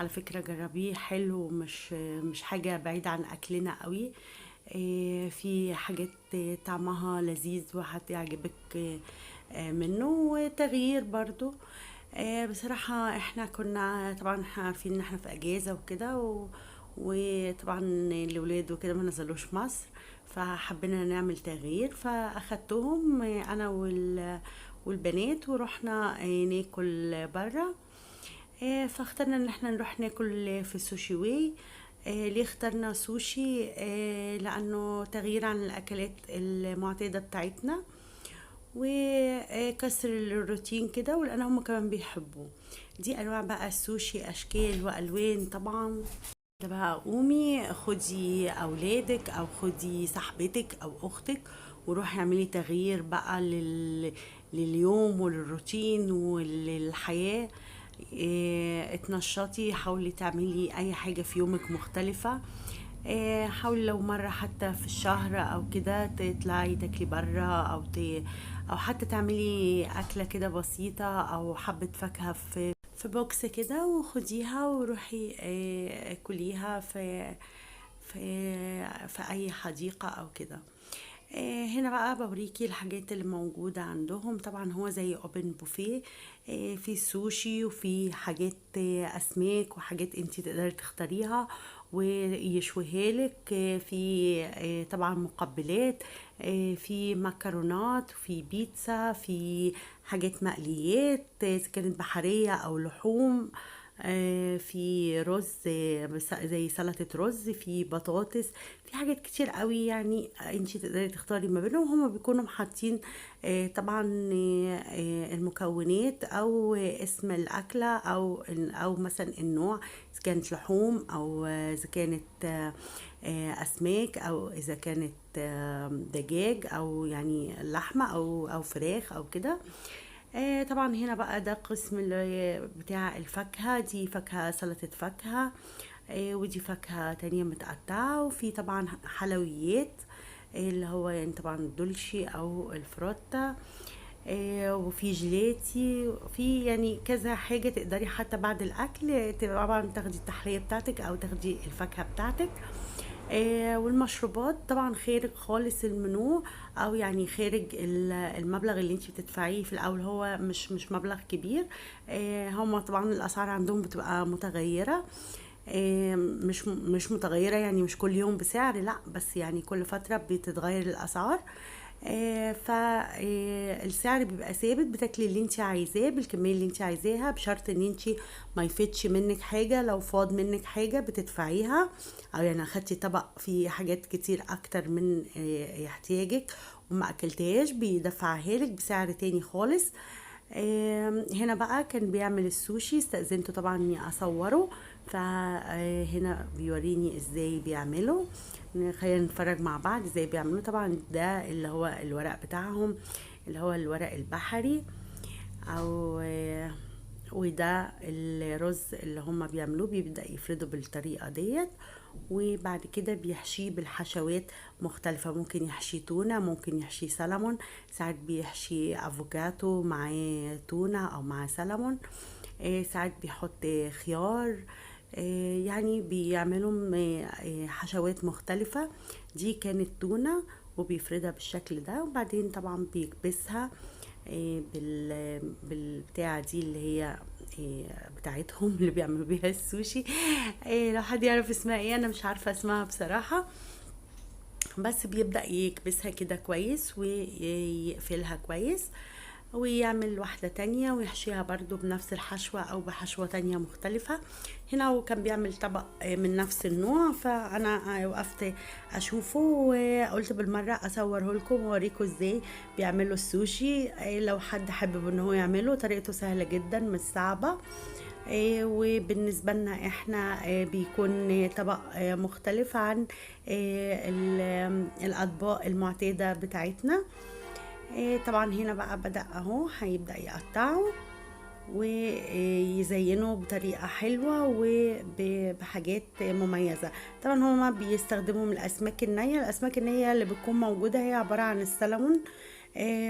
على فكرة جربيه حلو، مش حاجة بعيدة عن أكلنا قوي. في حاجات طعمها لذيذ وهتعجبك منه وتغيير برضو. بصراحة احنا كنا طبعا احنا عارفين ان احنا في اجازة وكده وطبعا الولاد وكده ما نزلوش مصر، فحبينا نعمل تغيير، فاخدتهم انا والبنات ورحنا ناكل برا. فاخترنا ان احنا نروح ناكل في سوشي واي. ليه اخترنا سوشي؟ لانه تغيير عن الاكلات المعتاده بتاعتنا وكسر الروتين كده، ولان هم كمان بيحبوه. دي انواع بقى السوشي، اشكال والوان طبعا. ده بقى قومي خدي اولادك او خدي صاحبتك او اختك وروحي اعملي تغيير بقى لليوم وللروتين وللحياة. اتنشطي، حاولي تعملي اي حاجة في يومك مختلفة. حاولي لو مرة حتى في الشهر او كده تطلعي تاكلي برا او حتى تعملي اكلة كده بسيطة او حبة فاكهة في بوكس كده وخديها وروحي كليها في اي حديقة او كده. هنا بقى بوريكي الحاجات اللي موجودة عندهم. طبعا هو زي اوبن بوفيه، في سوشي وفي حاجات اسماك وحاجات انتي تقدري تختاريها ويشويها لك. في طبعا مقبلات، في مكرونات، في بيتزا، في حاجات مقليات اذا كانت بحرية او لحوم. في رز، زي سلطة رز، في بطاطس، في حاجات كتير قوي يعني انتي تقدري تختاري ما بينهم. هما بيكونوا حاطين طبعا المكونات او اسم الاكلة او مثلا النوع، اذا كانت لحوم او اذا كانت اسماك او اذا كانت دجاج او يعني لحمة او فراخ او كده. طبعا هنا بقى ده قسم اللي بتاع الفاكهة. دي فاكهة سلطة فاكهة، ودي فاكهة تانية متقطعة، وفي طبعا حلويات اللي هو يعني طبعا الدولشي او الفروتا. وفي جيلاتي، في يعني كذا حاجة تقدري حتى بعد الأكل طبعا تاخدي التحلية بتاعتك أو تاخدي الفاكهة بتاعتك. والمشروبات طبعا خارج خالص المنيو، او يعني خارج المبلغ اللي انت بتدفعيه في الاول. هو مش مبلغ كبير. هما طبعا الاسعار عندهم بتبقى متغيرة، مش متغيرة يعني مش كل يوم بسعر، لا بس يعني كل فترة بتتغير الاسعار. فالسعر بيبقى ثابت، بتاكلي اللي انت عايزاه بالكميه اللي انت عايزاها، بشرط ان انت ما يفيدش منك حاجه. لو فاض منك حاجه بتدفعيها، او يعني اخدتي طبق فيه حاجات كتير اكتر من احتياجك وما اكلتهاش بيدفعها لك بسعر تاني خالص. هنا بقى كان بيعمل السوشي، استأذنته طبعا اني اصوره، فهنا بيوريني ازاي بيعمله. خلينا نتفرج مع بعض ازاي بيعملوه. طبعا ده اللي هو الورق بتاعهم، اللي هو الورق البحري، او وده الرز اللي هما بيعملوه. بيبدأ يفردوا بالطريقة ديت، وبعد كده بيحشيه بالحشوات مختلفة. ممكن يحشي تونة، ممكن يحشي سلمون، ساعات بيحشي افوكاتو مع تونة او مع سلمون، ساعات بيحط خيار. يعني بيعملوا حشوات مختلفة. دي كانت تونة وبيفردها بالشكل ده، وبعدين طبعا بيكبسها بالبتاعة دي اللي هي بتاعتهم اللي بيعملوا بيها السوشي. لو حد يعرف اسمها ايه، انا مش عارفة اسمها بصراحة. بس بيبدأ يكبسها كده كويس ويقفلها كويس، ويعمل واحدة تانية ويحشيها برضو بنفس الحشوة او بحشوة تانية مختلفة. هنا هو كان بيعمل طبق من نفس النوع، فانا وقفت اشوفه وقلت بالمرة اصوره لكم واوريكم ازاي بيعملوا السوشي. لو حد حابب ان هو يعمله، طريقته سهلة جدا مش صعبة. وبالنسبة لنا احنا بيكون طبق مختلف عن الاطباق المعتادة بتاعتنا. طبعا هنا بقى بدأ اهو هيبدأ يقطعه ويزينه بطريقة حلوة وبحاجات مميزة. طبعا هما بيستخدموا من الأسماك النية اللي بتكون موجودة، هي عبارة عن السلمون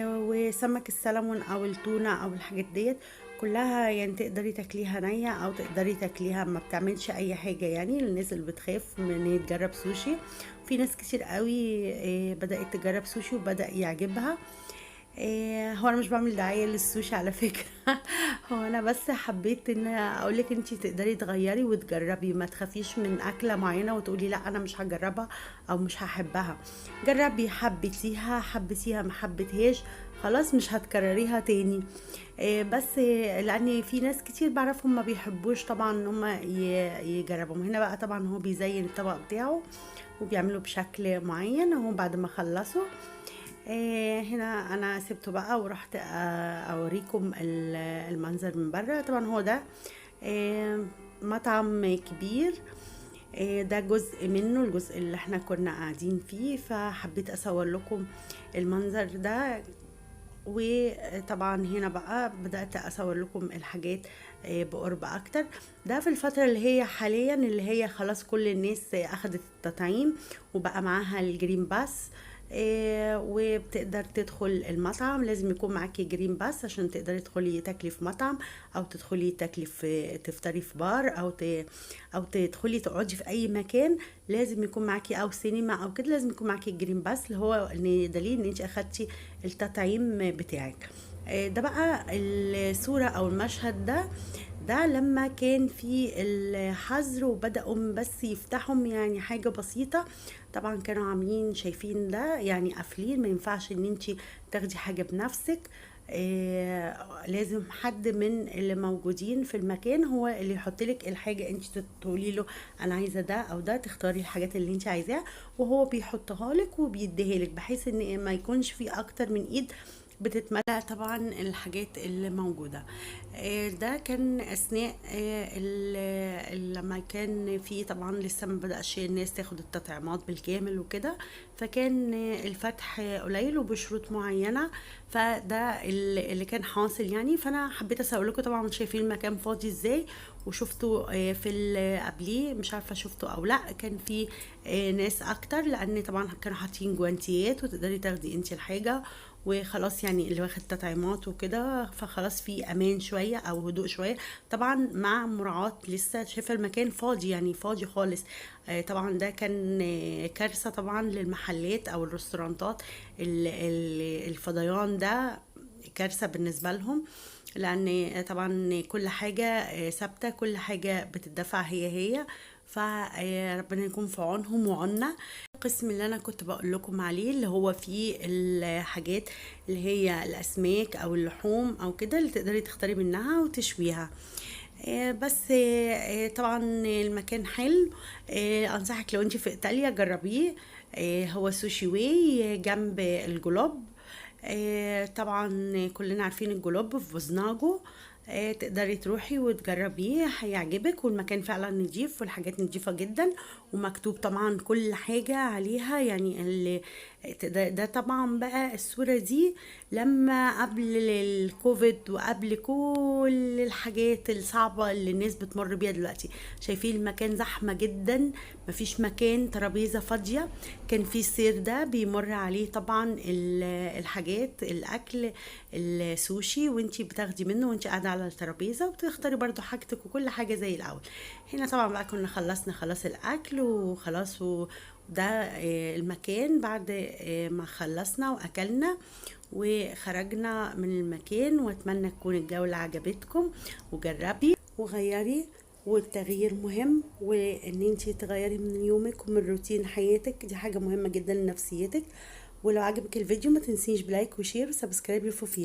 وسمك السلمون أو التونة أو الحاجات ديت. كلها يعني تقدري تاكليها نية او تقدري تاكليها ما بتعملش اي حاجة، يعني للناس اللي بتخاف من ان هي تجرب سوشي. في ناس كتير قوي بدأت تجرب سوشي وبدأ يعجبها. هو انا مش بعمل دعاية للسوشي على فكرة. هو انا بس حبيت ان اقولك انتي تقدري تغيري وتجربي، ما تخافيش من اكلة معينة وتقولي لا انا مش هجربها او مش هحبها. جربي، حبيتيها ما حبيتهاش خلاص مش هتكرريها تاني. بس لان في ناس كتير بعرفهم ما بيحبوش طبعا ان هم يجربهم. هنا بقى طبعا هو بيزين الطبق بتاعه وبيعمله بشكل معين اهو بعد ما خلصه. هنا انا سبته بقى ورحت اوريكم المنظر من بره. طبعا هو ده مطعم كبير. ده جزء منه، الجزء اللي احنا كنا قاعدين فيه، فحبيت اصور لكم المنظر ده. وطبعا هنا بقى بدأت أصور لكم الحاجات بقرب أكتر. ده في الفترة اللي هي حاليا اللي هي خلاص كل الناس أخدت التطعيم وبقى معاها الجرين باس. وبتقدر تدخل المطعم، لازم يكون معاكي جرين باس عشان تقدري تدخلي تاكلي في مطعم او تدخلي تاكلي في تفطري في بار او تدخلي تقعدي في اي مكان. لازم يكون معاكي او سينما او كده، لازم يكون معاكي الجرين باس اللي هو دليل ان انت اخدتي التطعيم بتاعك. ده بقى الصورة او المشهد ده لما كان في الحظر وبدأوا بس يفتحوا يعني حاجة بسيطة. طبعا كانوا عاملين شايفين ده يعني قافلين، ما ينفعش ان انتي تاخدي حاجة بنفسك. لازم حد من اللي موجودين في المكان هو اللي يحط لك الحاجة، انت تقولي له انا عايزة ده او ده، تختاري الحاجات اللي انت عايزاها وهو بيحطها لك وبيديها لك، بحيث ان ما يكونش في اكتر من ايد بتتملى طبعا الحاجات اللي موجودة. ده كان أثناء لما كان في طبعا لسه ما بدأش الناس تاخد التطعيمات بالكامل وكده، فكان الفتح قليل وبشروط معينة. فده اللي كان حاصل يعني. فأنا حبيت أسوي لكم، طبعا شايفين المكان فاضي ازاي، وشفتوا في قبليه مش عارفة شفتوا أو لأ، كان في ناس أكتر لأن طبعا كانوا حاطين جوانتيات وتقدري تاخدي انت الحاجة وخلاص، يعني اللي واخد تطعيمات وكده فخلاص في امان شويه او هدوء شويه، طبعا مع مراعاه لسه شايفه المكان فاضي يعني فاضي خالص. طبعا ده كان كارثه طبعا للمحلات او الريستورانتات. الفضيان ده كارثه بالنسبه لهم، لان طبعا كل حاجه ثابته، كل حاجه بتدفع هي. فربنا يكون في عونهم وعنا. القسم اللي انا كنت بقول لكم عليه اللي هو فيه الحاجات اللي هي الاسماك او اللحوم او كده اللي تقدري تختاري منها وتشويها. بس طبعا المكان حلو. انصحك لو انت في ايطاليا جربيه. هو سوشي واي جنب الجلوب. طبعا كلنا عارفين الجلوب في بوزناجو. تقدري تروحي وتجربيه هيعجبك، والمكان فعلا نضيف والحاجات نضيفة جدا، ومكتوب طبعا كل حاجة عليها يعني ده طبعا بقى الصورة دي لما قبل الكوفيد وقبل كل الحاجات الصعبة اللي الناس بتمر بيها دلوقتي. شايفين المكان زحمة جدا، مفيش مكان ترابيزة فاضية. كان في السير ده بيمر عليه طبعا الحاجات الاكل السوشي، وانتي بتاخدي منه وانتي قاعدة على الترابيزة وبتختاري برضو حاجتك وكل حاجة زي الاول. هنا طبعا بقى كنا خلصنا خلاص الاكل وخلاص ده المكان بعد ما خلصنا واكلنا وخرجنا من المكان. واتمنى تكون الجولة عجبتكم، وجربي وغيري، والتغيير مهم، وان انتي تغيري من يومك ومن روتين حياتك دي حاجة مهمة جدا لنفسيتك. ولو عجبك الفيديو ما تنسيش بلايك وشير وسبسكرايب لفوفي.